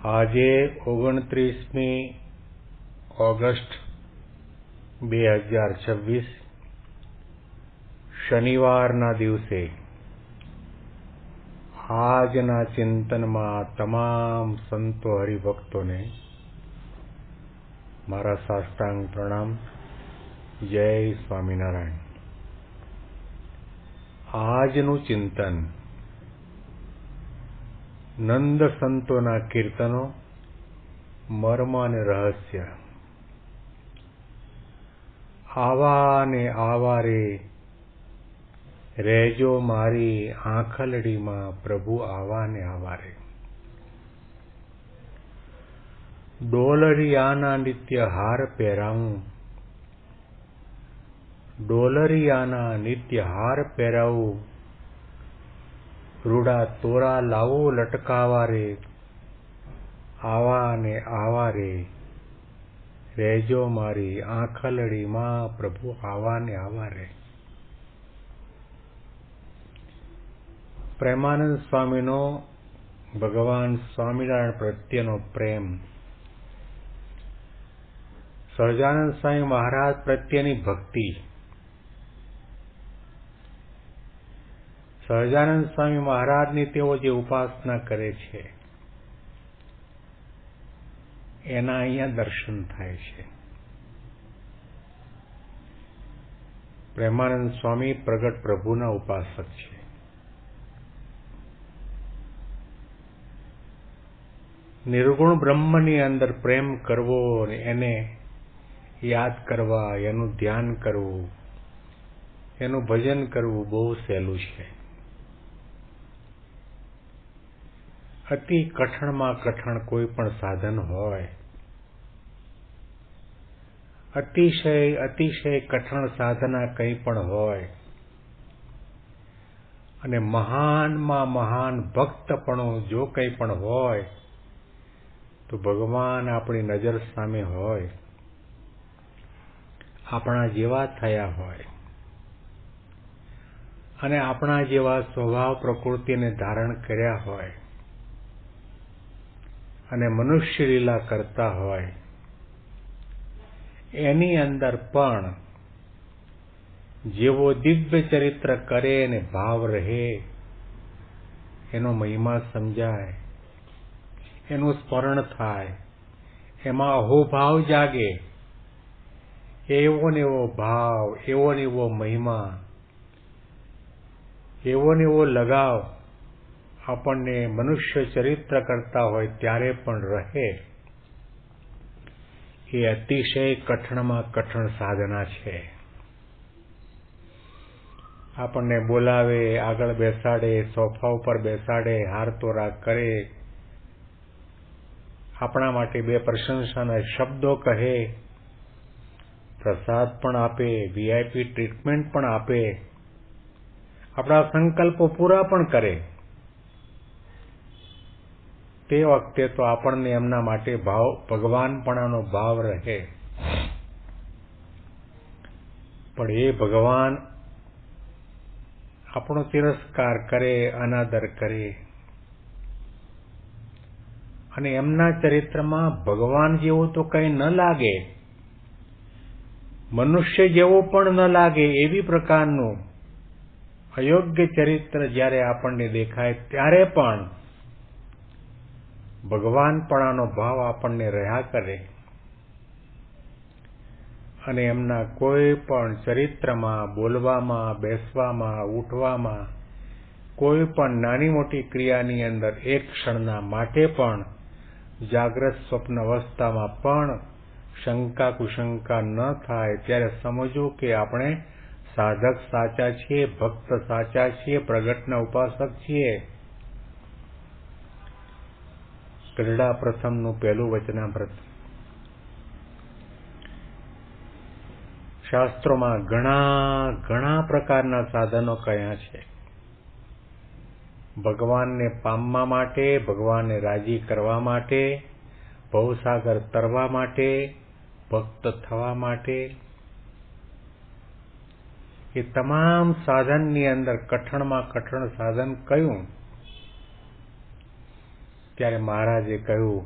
આજે 29મી ઓગસ્ટ 2026 શનિવારના દિવસે આજના ચિંતનમાં તમામ સંતો હરિભક્તોને મારા સાષ્ટાંગ પ્રણામ. જય સ્વામિનારાયણ. આજનું ચિંતન નંદ સંતોના કીર્તનો, મર્મ અને રહસ્ય. આવા ને આવા રે રહેજો મારી આંખલડીમાં, પ્રભુ આવા ને આવા રે. ડોલરિયાના નિત્ય હાર પહેરાવું, ડોલરિયાના નિત્ય હાર પહેરાવું, રૂડા તોરા લાવો લટકાવા રે, આવા ને આવા રે રહેજો મારી આંખલડીમાં, પ્રભુ આવા ને આવા રે. પ્રેમાનંદ સ્વામીનો ભગવાન સ્વામિનારાયણ પ્રત્યેનો પ્રેમ, સહજાનંદ સ્વામી મહારાજ પ્રત્યેની ભક્તિ, સહજાનંદ સ્વામી મહારાજની તેઓ જે ઉપાસના કરે છે એના અહીંયા દર્શન થાય છે. પ્રેમાનંદ સ્વામી પ્રગટ પ્રભુના ઉપાસક છે. નિર્ગુણ બ્રહ્મની અંદર પ્રેમ કરવો અને એને યાદ કરવા, એનું ધ્યાન કરવું, એનું ભજન કરવું બહુ સહેલું છે. અતિ કઠણમાં કઠણ કોઈ પણ સાધન હોય, અતિશય કઠણ સાધના કંઈ પણ હોય, અને મહાનમાં મહાન ભક્તપણો જો કંઈ પણ હોય, તો ભગવાન આપણી નજર સામે હોય, આપણા જેવા થયા હોય અને આપણા જેવા સ્વભાવ પ્રકૃતિને ધારણ કર્યા હોય અને મનુષ્ય લીલા કરતા હોય, એની અંદર પણ જેવો દિવ્ય ચરિત્ર કરે અને ભાવ રહે, એનો મહિમા સમજાય, એનું સ્મરણ થાય, એમાં અહોભાવ જાગે, એવો ને એવો ભાવ, એવો ને એવો મહિમા, એવો ને એવો લગાવ આપણને મનુષ્ય ચરિત્ર કરતા હોય ત્યારે પણ રહે. એ અતિશય કઠણમાં કઠણ સાધના છે. આપણને બોલાવે, આગળ બેસાડે, સોફા ઉપર બેસાડે, હાર તોરા કરે, આપણા માટે બે પ્રશંસાના શબ્દો કહે, પ્રસાદ પણ આપે, VIP ટ્રીટમેન્ટ પણ આપે, આપણા સંકલ્પો પૂરા પણ કરે, તે વખતે તો આપણને એમના માટે ભાવ, ભગવાનપણાનો ભાવ રહે. પણ એ ભગવાન આપણો તિરસ્કાર કરે, અનાદર કરે, અને એમના ચરિત્રમાં ભગવાન જેવું તો કંઈ ન લાગે, મનુષ્ય જેવો પણ ન લાગે, એવી પ્રકારનું અયોગ્ય ચરિત્ર જ્યારે આપણને દેખાય ત્યારે પણ ભગવાનપણાનો ભાવ આપણને રહ્યા કરે. અને એમના કોઈ પણ ચરિત્રમાં, બોલવામાં, બેસવામાં, ઉઠવામાં, કોઈ પણ નાની મોટી ક્રિયાની અંદર એક ક્ષણના માટે પણ, જાગ્રત સ્વપ્ન અવસ્થામાં પણ શંકા કુશંકા ન થાય, ત્યારે સમજો કે આપણે સાધક સાચા છીએ, ભક્ત સાચા છીએ, પ્રગટના ઉપાસક છીએ. ગઢડા પ્રથમનું પહેલું વચનામૃત. શાસ્ત્રોમાં ઘણા પ્રકારના સાધનો કયા છે. ભગવાનને પામવા માટે, ભગવાનને રાજી કરવા માટે, ભવસાગર તરવા માટે, ભક્ત થવા માટે, એ તમામ સાધનની અંદર કઠણમાં કઠણ સાધન કયું? ત્યારે મહારાજે કહ્યું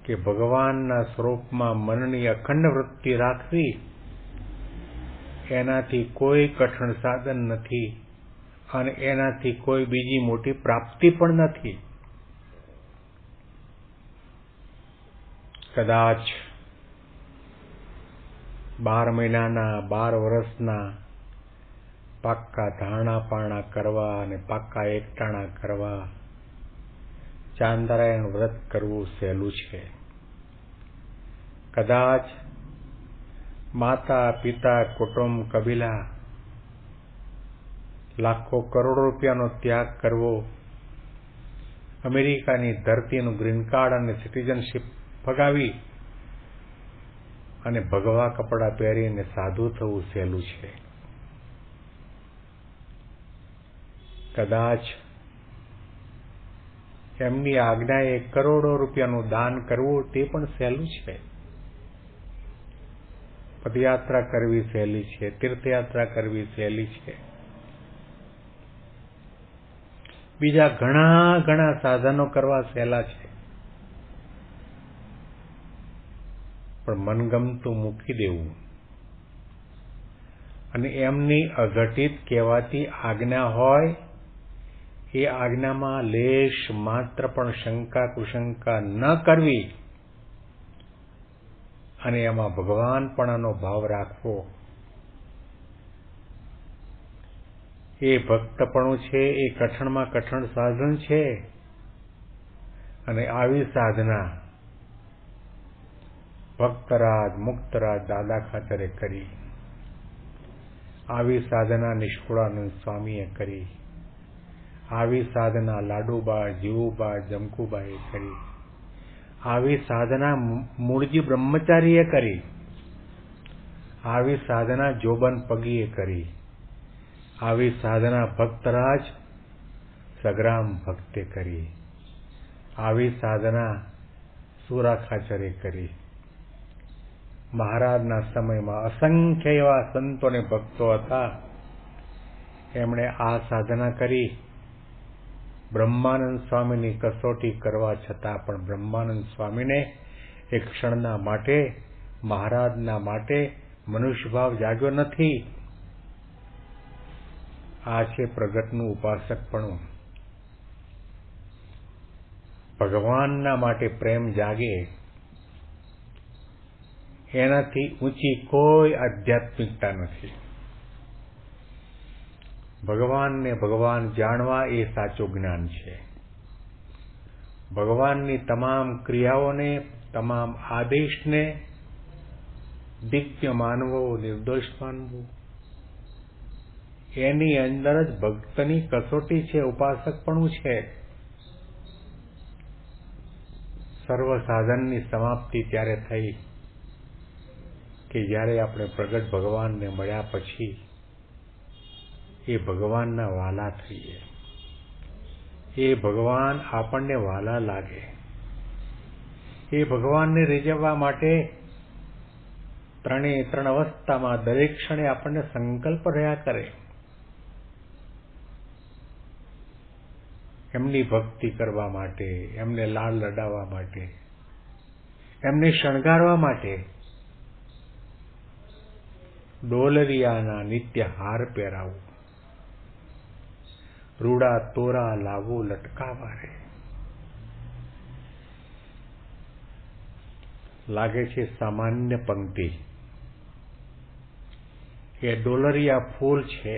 કે ભગવાનના સ્વરૂપમાં મનની અખંડ વૃત્તિ રાખવી એનાથી કોઈ કઠણ સાધન નથી અને એનાથી કોઈ બીજી મોટી પ્રાપ્તિ પણ નથી. કદાચ 12 મહિનાના 12 વર્ષના પાક્કા ધારણા પારણા કરવા અને પાક્કા એકટાણા કરવા, ચાંદ્રાયણ વ્રત કરવું સહેલું છે. કદાચ માતા પિતા કુટુંબ કબીલા લાખો કરોડો રૂપિયાનો ત્યાગ કરવો, અમેરિકાની ધરતીનું ગ્રીન કાર્ડ અને સિટીઝનશીપ ફગાવી અને ભગવા કપડાં પહેરીને સાધુ થવું સહેલું છે. કદાચ એમની આજ્ઞાએ કરોડો રૂપિયાનું દાન કરવું તે પણ સહેલું છે. પદયાત્રા કરવી સહેલી છે, તીર્થયાત્રા કરવી સહેલી છે. બીજા ઘણા ઘણા સાધનો કરવા સહેલા છે. પણ મનગમતું મૂકી દેવું અને એમની અઘટિત કહેવાતી આજ્ઞા હોય એ આજ્ઞામાં લેશ માત્ર પણ શંકા કુશંકા ન કરવી અને એમાં ભગવાનપણાનો ભાવ રાખવો, એ ભક્તપણું છે. એ કઠણમાં કઠણ સાધન છે. અને આવી સાધના ભક્તરાજ મુક્તરાજ દાદા ખાચરે કરી. આવી સાધના નિષ્કુળાનંદ સ્વામીએ કરી. આવી સાધના લાડુબા જીવુબા જમકુબાએ કરી. આવી સાધના મૂળજી બ્રહ્મચારીએ કરી. આવી સાધના જોબન પગીએ કરી. આવી સાધના ભક્તરાજ સગ્રામ ભક્તે કરી. આવી સાધના સુરા ખાચરે કરી. મહારાજના સમયમાં અસંખ્ય એવા સંતો અને ભક્તો હતા, એમણે આ સાધના કરી. બ્રહ્માનંદ સ્વામીની કસોટી કરવા છતાં પણ બ્રહ્માનંદ સ્વામીને એક ક્ષણના માટે મહારાજના માટે મનુષ્યભાવ જાગ્યો નથી. આ છે પ્રગટનું ઉપાસકપણું. ભગવાનના માટે પ્રેમ જાગે એનાથી ઊંચી કોઈ આધ્યાત્મિકતા નથી. ભગવાનને ભગવાન જાણવા એ સાચું જ્ઞાન છે. ભગવાનની તમામ ક્રિયાઓને, તમામ આદેશને દિવ્ય માનવો, નિર્દોષ માનવું, એની અંદર જ ભક્તની કસોટી છે, ઉપાસકપણું છે. સર્વ સાધનની સમાપ્તિ ત્યારે થઈ કે જ્યારે આપણે પ્રગટ ભગવાનને મળ્યા પછી એ ભગવાનના વાલા થઈએ. એ ભગવાન આપણને વાલા લાગે. એ ભગવાનને રીઝવવા માટે ત્રણ અવસ્થામાં દરેક ક્ષણે આપણને સંકલ્પ રહ્યા કરે. એમની ભક્તિ કરવા માટે, એમને લાડ લડાવવા માટે, એમને શણગારવા માટે ડોલરિયાના નિત્ય હાર પહેરાવું, રૂડા તોરા લાવું લટકાવા રે. લાગે છે સામાન્ય પંક્તિ. એ ડોલરિયા ફૂલ છે.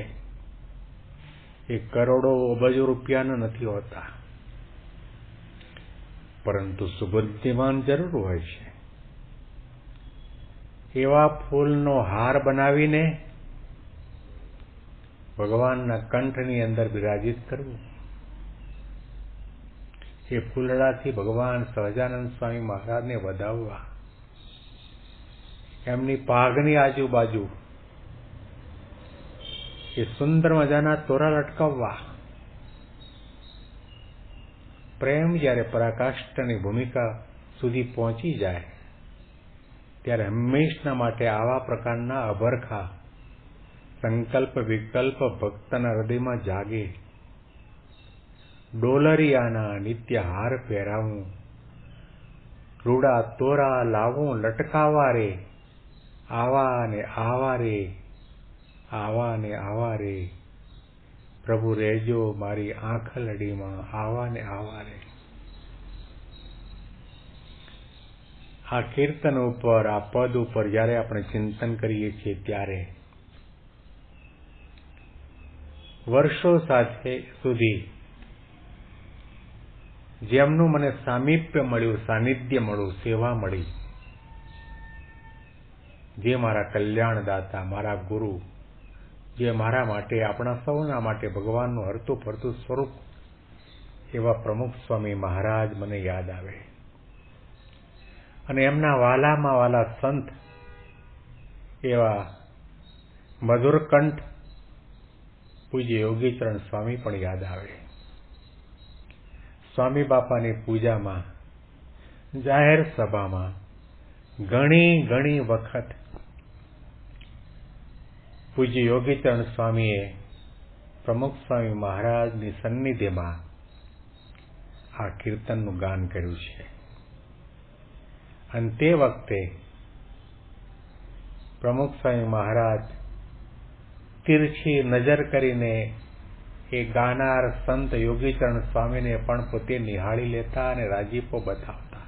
એ કરોડો અબજો રૂપિયાના નથી હોતા, પરંતુ સુગંધિમાન જરૂર હોય છે. એવા ફૂલનો હાર બનાવીને ભગવાનના કંઠની અંદર બિરાજિત કરવું. એ ફૂલડાથી ભગવાન સહજાનંદ સ્વામી મહારાજને વધાવવા. એમની પાઘની આજુબાજુ એ સુંદર મજાના તોરા લટકાવવા. પ્રેમ જ્યારે પરાકાષ્ઠની ભૂમિકા સુધી પહોંચી જાય ત્યારે હંમેશના માટે આવા પ્રકારના અભરખા સંકલ્પ વિકલ્પ ભક્તના હૃદયમાં જાગે. ડોલરિયાના નિત્ય હાર પહેરાવું, રૂડા તોરા લાવું લટકાવા રે, આવા ને આવા રે, આવા ને આવા રે, પ્રભુ રહેજો મારી આંખલડીમાં, આવા ને આવા રે. આ કીર્તન ઉપર, આ પદ ઉપર જ્યારે આપણે ચિંતન કરીએ છીએ ત્યારે વર્ષો સુધી જેમનું મને સામીપ્ય મળ્યું, સાનિધ્ય મળ્યું, સેવા મળી, જે મારા કલ્યાણદાતા, મારા ગુરુ, જે મારા માટે, આપણા સૌના માટે ભગવાનનું હરતું ફરતું સ્વરૂપ એવા પ્રમુખ સ્વામી મહારાજ મને યાદ આવે. અને એમના વાલામાં વાલા સંત એવા મધુરકંઠ પૂજ્ય યોગીચરણ સ્વામી પણ યાદ આવે. સ્વામી બાપાની પૂજામાં, જાહેર સભામાં ઘણી વખત પૂજ્ય યોગીચરણ સ્વામીએ પ્રમુખ સ્વામી મહારાજની સન્નિધિમાં આ કીર્તનનું ગાન કર્યું છે. અને તે વખતે પ્રમુખ સ્વામી મહારાજ તિરછી નજર કરીને એ ગાનાર સંત યોગીચરણ સ્વામીને પણ પોતે નિહાળી લેતા અને રાજીપો બતાવતા.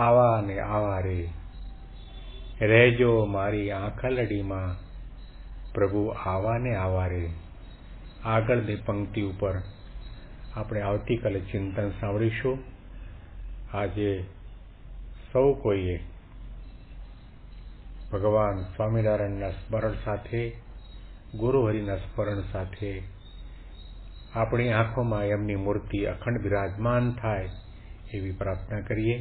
આવા ને આવા રે, રહેજો મારી આંખલડીમાં, પ્રભુ આવા ને આવા રે. આગળની પંક્તિ ઉપર આપણે આવતીકાલે ચિંતન સાંભળીશું. આજે સૌ કોઈએ ભગવાન સ્વામિનારાયણના સ્મરણ સાથે, ગુરુહરિના સ્મરણ સાથે આપણી આંખોમાં એમની મૂર્તિ અખંડ બિરાજમાન થાય એવી પ્રાર્થના કરીએ.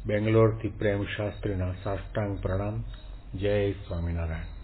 બેંગ્લોરથી પ્રેમ શાસ્ત્રીના સાષ્ટાંગ પ્રણામ. જય સ્વામિનારાયણ.